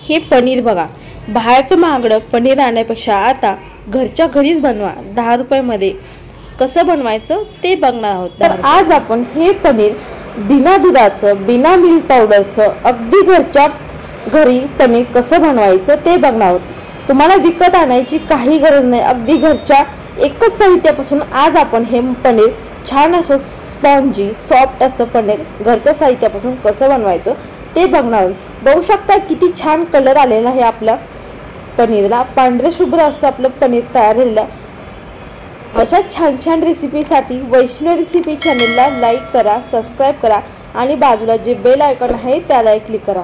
हे पनीर बघा, बाहेरचं महागडं पनीर आणण्यापेक्षा आता घरच्या घरीच बनवा 10 रुपयामध्ये कसं बनवायचं ते बघणार आहोत। तर आज आपण हे पनीर बिना दुधाचं, बिना मिल्क पावडरचं, अगदी घरच्या घरी पनीर कसं बनवायचं ते बघणार आहोत। तुम्हाला विकत आणायची काही गरज नाही, अगदी घरच्या एकच साहित्यापासून आज आपण हे पनीर छान असं स्पॉन्जी सॉफ्ट असं पनीर घरच्या साहित्यापासून कसं बनवायचं ते बघणार आहोत। बघू शकता किती छान कलर आलेला आहे आपल्या पनीरला, पांढरे शुभ्र असं आपलं पनीर तयार झालेलं आहे। अशा छान छान रेसिपीसाठी वैष्णव रेसिपी चॅनलला लाईक करा, सबस्क्राईब करा आणि बाजूला जे बेल आयकॉन आहे त्याला क्लिक करा।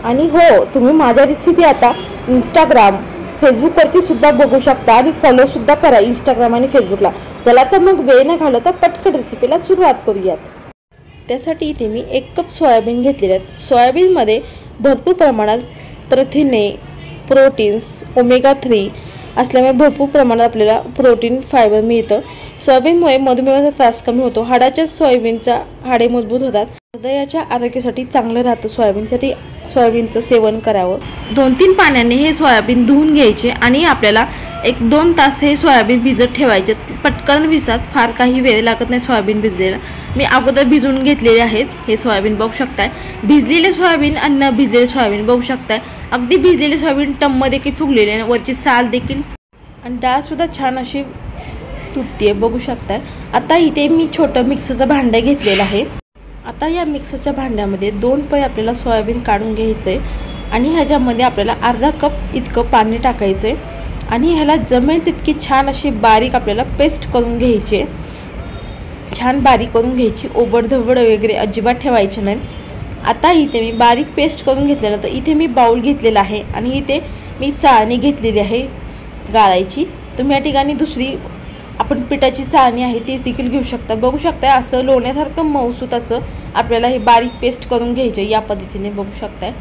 आणि हो, तुम्ही माझ्या रेसिपी आता इंस्टाग्राम फेसबुकवरती सुद्धा बघू शकता आणि फॉलो सुद्धा करा इंस्टाग्राम आणि फेसबुकला। चला तर मग वेळ न घालवता पटकन रेसिपीला सुरुवात करूयात। त्यासाठी इथे मी 1 कप सोयाबीन घेतलेले आहेत। सोयाबीनमध्ये भरपूर प्रमाणात प्रथिने, प्रोटीन्स, ओमेगा 3 असल्यामुळे भरपूर प्रमाणात आपल्याला प्रोटीन फायबर मिळतं। सोयाबीनमुळे मधुमेहाचा त्रास कमी होतो, हाडाच्या सोयाबीनच्या हाडे मजबूत होतात, हृदयाच्या आरोग्यासाठी चांगलं राहतं। सोयाबीनचं सेवन करावं। 2-3 पाण्याने हे सोयाबीन धुवून घ्यायचे आणि आपल्याला 1-2 तास हे सोयाबीन भिजत ठेवायचे। पटकन भिजतात, फार काही वेळ लागत नाही सोयाबीन भिजलेला। मी अगोदर भिजवून घेतलेले आहेत हे सोयाबीन, बघू शकताय भिजलेले सोयाबीन आणि न भिजलेले सोयाबीन बघू शकताय। अगदी भिजलेले सोयाबीन टम्म देखील फुगलेले आहे, वरची साल देखील आणि डाळ सुद्धा छान अशी तुटते बघू शकताय। आता इथे मी छोटं मिक्सरचं भांडं घेतलेलं आहे। आता या मिक्सरच्या भांड्यामध्ये 2 पै आपल्याला सोयाबीन काढून घ्यायचे आणि ह्याच्यामध्ये आपल्याला अर्धा कप इतकं पाणी टाकायचे आणि ह्याला जमेल तितकी छान अशी बारीक आपल्याला पेस्ट करून घ्यायची, छान बारीक करून घ्यायची, ओबडधबड वगैरे अजिबात ठेवायचे नाही। आता इथे मी बारीक पेस्ट करून घेतल्यानंतर इथे मी बाउल घेतलेला आहे आणि इथे मी चाळणी घेतलेली आहे गाळायची। तुम्ही या ठिकाणी दुसरी आपण पिठाची चाळणी आहे ती देखील घेऊ शकता। बघू शकताय असं लोण्यासारखं मऊसूत असं आपल्याला हे बारीक पेस्ट करून घ्यायचं या पद्धतीने, बघू शकताय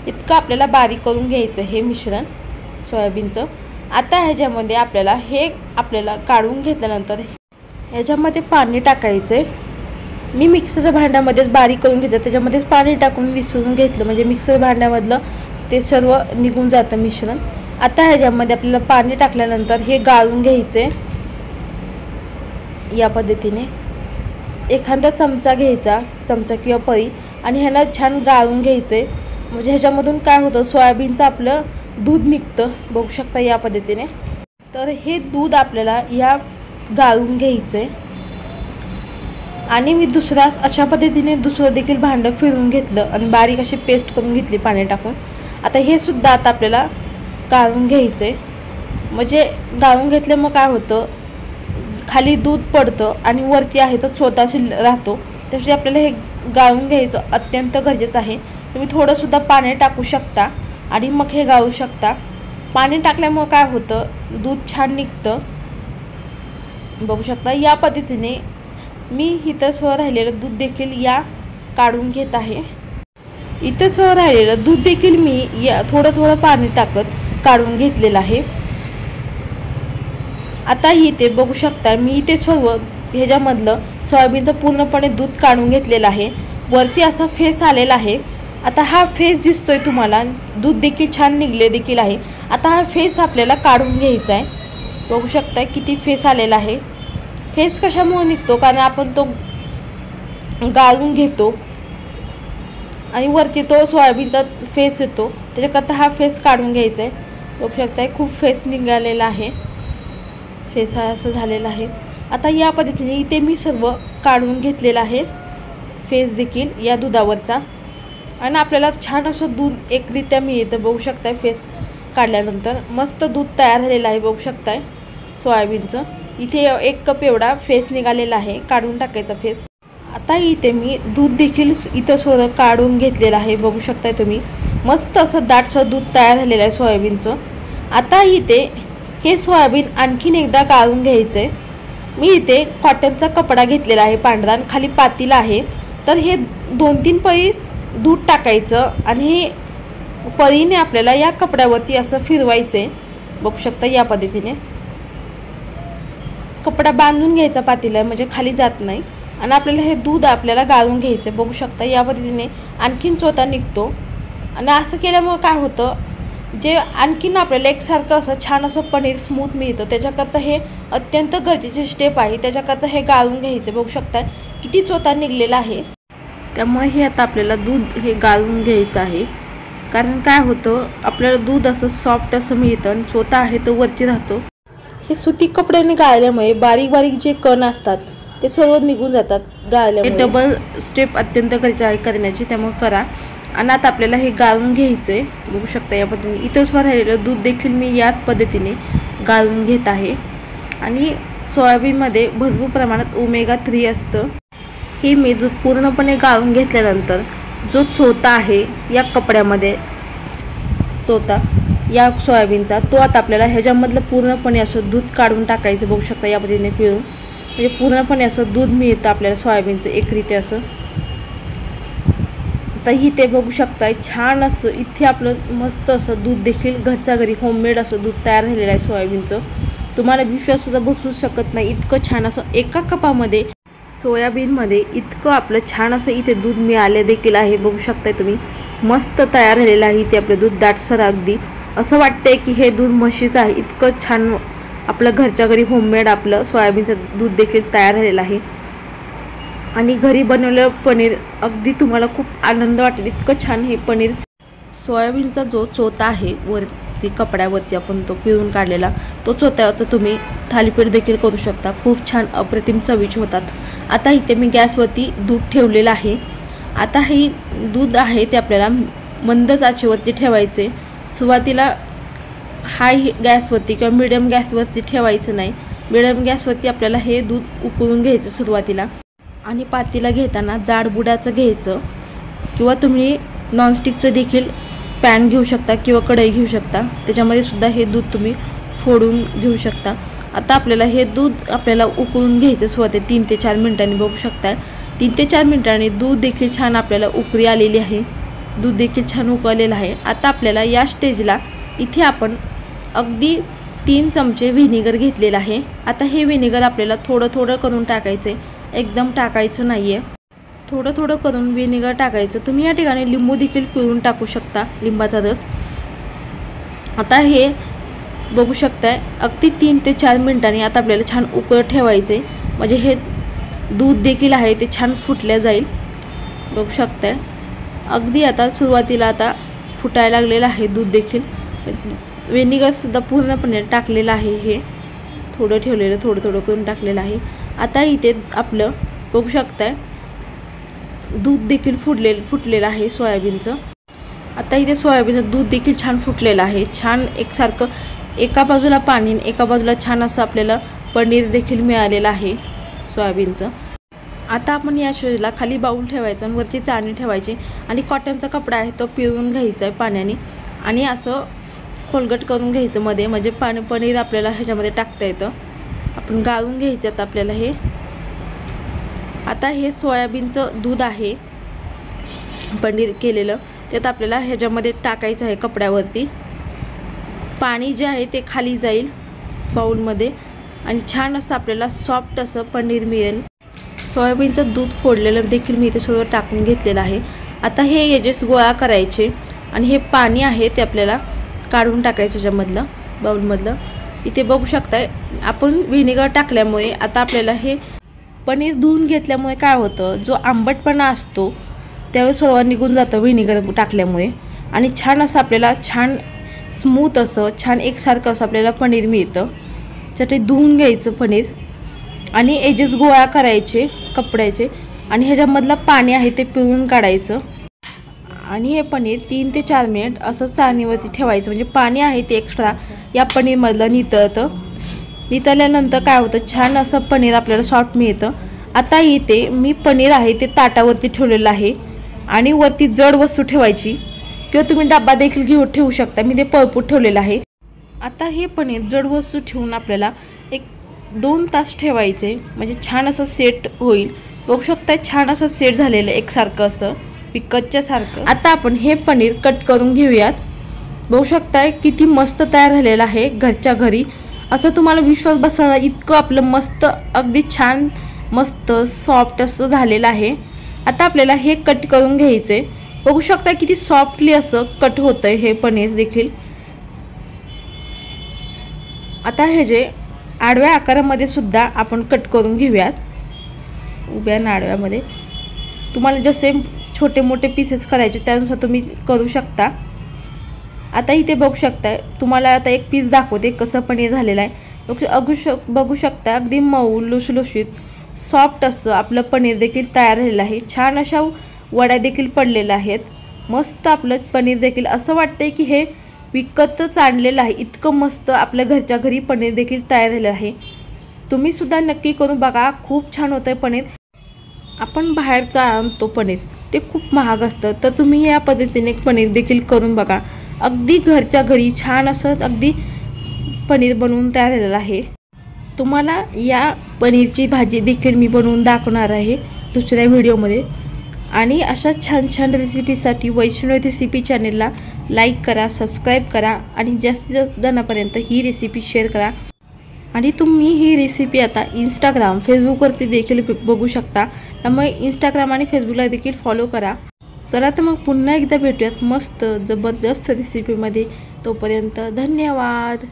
इतकं आपल्याला बारीक करून घ्यायचं हे मिश्रण सोयाबीनचं। आता ह्याच्यामध्ये आपल्याला काढून घेतल्यानंतर ह्याच्यामध्ये पाणी टाकायचं। मी मिक्सरच्या भांड्यामध्येच बारीक करून घेतलं, त्याच्यामध्येच पाणी टाकून विसरून घेतलं म्हणजे मिक्सर भांड्यामधलं ते सर्व निघून जातं मिश्रण। आता ह्याच्यामध्ये आपल्याला पाणी टाकल्यानंतर हे गाळून घ्यायचे या पद्धतीने। एखादा चमचा घ्यायचा, चमचा किंवा पळी, आणि ह्याला छान गाळून घ्यायचे म्हणजे ह्याच्यामधून काय होतं सोयाबीनचं आपलं दूध निघतं, बघू शकता या पद्धतीने। तर हे दूध आपल्याला या गाळून घ्यायचे आणि मी अशा पद्धतीने दुसरं देखील भांडं फिरवून घेतलं आणि बारीक अशी पेस्ट करून घेतली पाणी टाकून। आता हे सुद्धा आता आपल्याला गाळून घ्यायचे म्हणजे गाळून घेतले मग काय होतं खाली दूध पडतं आणि वरती आहे तो स्वतःशी राहतो, त्यासाठी आपल्याला हे गाळून घ्यायचं अत्यंत गरजेचं आहे। तुम्ही थोडंसुद्धा पाणी टाकू शकता आणि मग हे गाळू शकता। पाणी टाकल्यामुळे काय होतं दूध छान निघतं, बघू शकता या पद्धतीने। मी इथं सह राहिलेलं दूध देखील या काढून घेत आहे। इथं सह राहिलेलं दूध देखील मी या थोडं पाणी टाकत काढून घेतलेलं आहे। आता इथे बघू शकता मी इथे सर्व ह्याच्यामधलं सोयाबीनचं पूर्णपणे दूध काढून घेतलेलं आहे, वरती असा फेस आलेला आहे। आता हा फेस दिसतोय तुम्हाला, दूध देखील छान निघले देखील आहे। आता हा फेस आपल्याला काढून घ्यायचा आहे, बघू शकता किती फेस आलेला आहे। फेस कशामुळे निघतो कारण आपण तो गाळून घेतो आणि वरती तो सोयाबीनचा फेस येतो, त्याच्याकरता हा फेस काढून घ्यायचा आहे। बघू शकता खूप फेस निघालेला आहे, फेस असं झालेला आहे। आता या पद्धतीने इथे मी सर्व काढून घेतलेलं आहे फेस देखील या दुधावरचा आणि आपल्याला छान असं दूध एकरित्या मिळतं, बघू शकताय फेस काढल्यानंतर मस्त दूध तयार झालेलं आहे, बघू शकताय सोयाबीनचं। इथे 1 कप एवढा फेस निघालेला आहे, काढून टाकायचा फेस। आता इथे मी दूध देखील इथं थोडं काढून घेतलेलं आहे, बघू शकताय तुम्ही मस्त असं दाटसं दूध तयार झालेलं आहे सोयाबीनचं। आता इथे हे सोयाबीन आणखीन एकदा गाळून घ्यायचं आहे। मी इथे कॉटनचा कपडा घेतलेला आहे पांढरा आणि खाली पातेलं आहे, तर हे 2-3 पळी दूध टाकायचं आणि हे पळीने आपल्याला या कपड्यावरती असं फिरवायचं, बघू शकता या पद्धतीने। कपडा बांधून घ्यायचा पातेला म्हणजे खाली जात नाही आणि आपल्याला हे दूध आपल्याला गाळून घ्यायचं, बघू शकता या पद्धतीने आणखीन चोथा निघतो। आणि असं केल्यामुळे काय होतं जे आणखीन आपल्याला एकसारखं असं छान असं पनीर स्मूथ मिळतं, त्याच्याकरता हे अत्यंत गरजेची स्टेप आहे. त्याच्याकरता हे गाळून घ्यायचं. बघू शकता किती चोथा निघलेला आहे. त्यामुळे हे आता आपल्याला दूध हे गाळून घ्यायचं आहे. कारण काय होतं, आपल्याला दूध असं सॉफ्ट असं मिळतं आणि चोथा आहे तो वरती राहतो. हे सुती कपड्याने गाळल्यामुळे बारीक बारीक जे कण असतात ते सर्व निघून जातात गाळल्यामुळे. डबल स्टेप अत्यंत गरजेची आहे करण्याची, त्यामुळे करा. आणि आता आपल्याला हे गाळून घ्यायचं आहे. बघू शकता या पद्धतीने. इथं सुद्धा राहिलेलं दूध देखील मी याच पद्धतीने गाळून घेत आहे. आणि सोयाबीनमध्ये भरपूर प्रमाणात ओमेगा 3 असतं. हे मी दूध पूर्णपणे गाळून घेतल्यानंतर जो चोथा आहे या कपड्यामध्ये, चोथा या सोयाबीनचा, तो आता आपल्याला ह्याच्यामधलं पूर्णपणे असं दूध काढून टाकायचं. बघू शकता या पद्धतीने पिळून, म्हणजे पूर्णपणे असं दूध मिळतं आपल्याला सोयाबीनचं एकरीते असं. आता इथे बघू शकताय छान असं इथे आपलं मस्त असं दूध देखील घरच्या घरी होममेड असं दूध तयार झालेलं आहे सोयाबीनचं. तुम्हाला विश्वाससुद्धा बसू शकत नाही, इतकं छान असं एका कपामध्ये सोयाबीनमध्ये इतकं आपलं छान असं इथे दूध मिळाले देखील आहे. बघू शकताय तुम्ही, मस्त तयार झालेलं आहे इथे आपलं दूध दाटसर अगदी. असं वाटतंय की हे दूध म्हशीचं आहे. इतकं छान आपलं घरच्या घरी होममेड आपलं सोयाबीनचं दूध देखील तयार झालेलं आहे. आणि घरी बनवलेलं पनीर अगदी तुम्हाला खूप आनंद वाटेल, इतकं छान हे पनीर. सोयाबीनचा जो चोथा आहे वरती कपड्यावरती आपण तो पिळून काढलेला, तो चोथ्याचं तुम्ही थालीपीठ देखील करू शकता. खूप छान अप्रतिम चवीचे होतात. आता इथे मी गॅसवरती दूध ठेवलेलं आहे. आता हे दूध आहे ते आपल्याला मंद आचेवरती ठेवायचे. सुरुवातीला हाय गॅसवरती किंवा मिडियम गॅसवरती ठेवायचं नाही. मिडियम गॅसवरती आपल्याला हे दूध उकळून घ्यायचं सुरुवातीला. आणि पातेलं घेताना जाड बुडाचं घ्यायचं, किंवा तुम्ही नॉनस्टिकचं देखील पॅन घेऊ शकता किंवा कढई घेऊ शकता. त्याच्यामध्ये सुद्धा हे दूध तुम्ही फोडून घेऊ शकता. आता आपल्याला हे दूध आपल्याला उकळून घ्यायचं सुरुवातीला 3 ते 4 मिनिटांनी. बघू शकता 3 ते 4 मिनिटांनी दूध देखील छान आपल्याला उकळी आलेली आहे. दूध देखील छान उकळलेलं आहे. आता आपल्याला या स्टेजला इथे आपण अगदी 3 चमचे व्हिनेगर घेतलेलं आहे. आता हे व्हिनेगर आपल्याला थोडं थोडं करून टाकायचं आहे, एकदम टाकायचं नाही आहे. थोडं थोडं करून व्हिनेगर टाकायचं. तुम्ही या ठिकाणी लिंबू देखील पिळून टाकू शकता, लिंबाचा रस. आता हे बघू शकताय अगदी 3 ते 4 मिनिटांनी आता आपल्याला छान उकळ ठेवायचे, म्हणजे हे दूध देखील आहे ते छान फुटल्या जाईल. बघू शकताय अगदी आता सुरुवातीला आता फुटायला लागलेलं आहे दूध देखील. व्हिनेगरसुद्धा पूर्णपणे टाकलेलं आहे. हे थोडं ठेवलेलं थोडं थोडं करून टाकलेलं आहे. आता इथे आपलं बघू शकताय दूध देखील फुटलेलं आहे सोयाबीनचं. आता इथे सोयाबीनचं दूध देखील छान फुटलेलं आहे. छान एकसारखं एका बाजूला पाणी एका बाजूला छान असं आपल्याला पनीर देखील मिळालेलं आहे सोयाबीनचं. आता आपण या स्टेजला खाली बाऊल ठेवायचं आणि वरची चाळणी ठेवायची आणि कॉटनचा कपडा आहे तो पिळून घ्यायचा आहे पाण्याने आणि असं खोलगट करून घ्यायचं मध्ये, म्हणजे पनीर आपल्याला ह्याच्यामध्ये टाकता येतं. आपण गाळून घ्यायचं आता आपल्याला हे. आता हे सोयाबीनचं दूध आहे पनीर केलेलं, त्यात आपल्याला ह्याच्यामध्ये टाकायचं आहे कपड्यावरती. पाणी जे आहे ते खाली जाईल बाऊलमध्ये आणि छान असं आपल्याला सॉफ्ट असं पनीर मिळेल. सोयाबीनचं दूध फोडलेलं देखील मी इथे सर्व टाकून घेतलेलं आहे. आता हे एजेस गोळा करायचे आणि हे पाणी आहे ते आपल्याला काढून टाकायचं त्याच्यामधलं बाऊलमधलं. इथे बघू शकताय आपण व्हिनेगर टाकल्यामुळे आता आपल्याला हे पनीर धुवून घेतल्यामुळे काय होतं, जो आंबटपणा असतो त्यावेळेस सर्व निघून जातं व्हिनेगर टाकल्यामुळे. आणि छान असं आपल्याला छान स्मूथ असं छान एकसारखं असं आपल्याला पनीर मिळतं. त्यासाठी धुवून घ्यायचं पनीर आणि एजेस गोळा करायचे कपड्याचे आणि ह्याच्यामधलं पाणी आहे ते पिळून काढायचं. आणि हे पनीर 3 ते 4 मिनिट असं चाळणीवरती ठेवायचं, म्हणजे पाणी आहे ते एक्स्ट्रा या पनीरमधलं नितळतं. नितळल्यानंतर काय होतं, छान असं पनीर आपल्याला सॉफ्ट मिळतं. आता इथे मी पनीर आहे ते ताटावरती ठेवलेलं आहे आणि वरती जड वस्तू ठेवायची किंवा तुम्ही डब्बा देखील ठेवू शकता. मी ते पळपूट ठेवलेलं आहे. आता हे पनीर जड वस्तू ठेवून आपल्याला 1-2 तास ठेवायचे, म्हणजे छान असं सेट होईल. बघू शकता छान असं सेट झालेलं एकसारखं असं विकतच्या सारखं. आता आपण हे पनीर कट करून घेऊयात. बघू शकताय किती मस्त तयार झालेलं आहे घरच्या घरी. असं तुम्हाला विश्वास बसणार इतकं आपलं मस्त अगदी छान मस्त सॉफ्ट असं झालेलं आहे. आता आपल्याला हे कट करून घ्यायचे. बघू शकता किती सॉफ्टली असं कट होतंय हे पनीर देखील. आता हे जे आडव्या आकारामध्ये सुद्धा आपण कट करून घेऊयात, उभ्या आणि आडव्यामध्ये. तुम्हाला जसे छोटे मोठे पीसेस करायचे त्यानुसार तुम्ही करू शकता. आता इथे बघू शकता, तुम्हाला आता एक पीस दाखवते कसं पनीर झालेलं आहे. बघू शकता अगदी मऊ लुसलुशीत सॉफ्ट असं आपलं पनीर देखील तयार झालेलं आहे. छान अशा वड्या देखील पडलेल्या आहेत. मस्त आपलं पनीर देखील असं वाटतंय की हे विकतच आणलेलं आहे, इतकं मस्त आपल्या घरच्या घरी पनीर देखील तयार झालेलं आहे. तुम्ही सुद्धा नक्की करून बघा, खूप छान होतं आहे पनीर. आपण बाहेरचा आणतो पनीर, ते खूप महाग असतं, तर तुम्ही या पद्धतीने पनीर देखील करून बघा. अगदी घरच्या घरी छान असं अगदी पनीर बनवून तयार झालेलं आहे. तुम्हाला या पनीरची भाजी देखील मी बनवून दाखवणार आहे दुसऱ्या व्हिडिओमध्ये. आणि अशा छान छान रेसिपीसाठी वैष्णवी रेसिपी चॅनेलला लाईक करा, सबस्क्राईब करा आणि जास्तीत जास्त जणांपर्यंत ही रेसिपी शेअर करा. आणि तुम्ही ही रेसिपी आता इंस्टाग्राम फेसबुकवरती देखील बघू शकता, त्यामुळे इंस्टाग्राम आणि फेसबुकला देखील फॉलो करा. चला तर मग पुन्हा एकदा भेटूयात मस्त जबरदस्त रेसिपीमध्ये. तोपर्यंत धन्यवाद.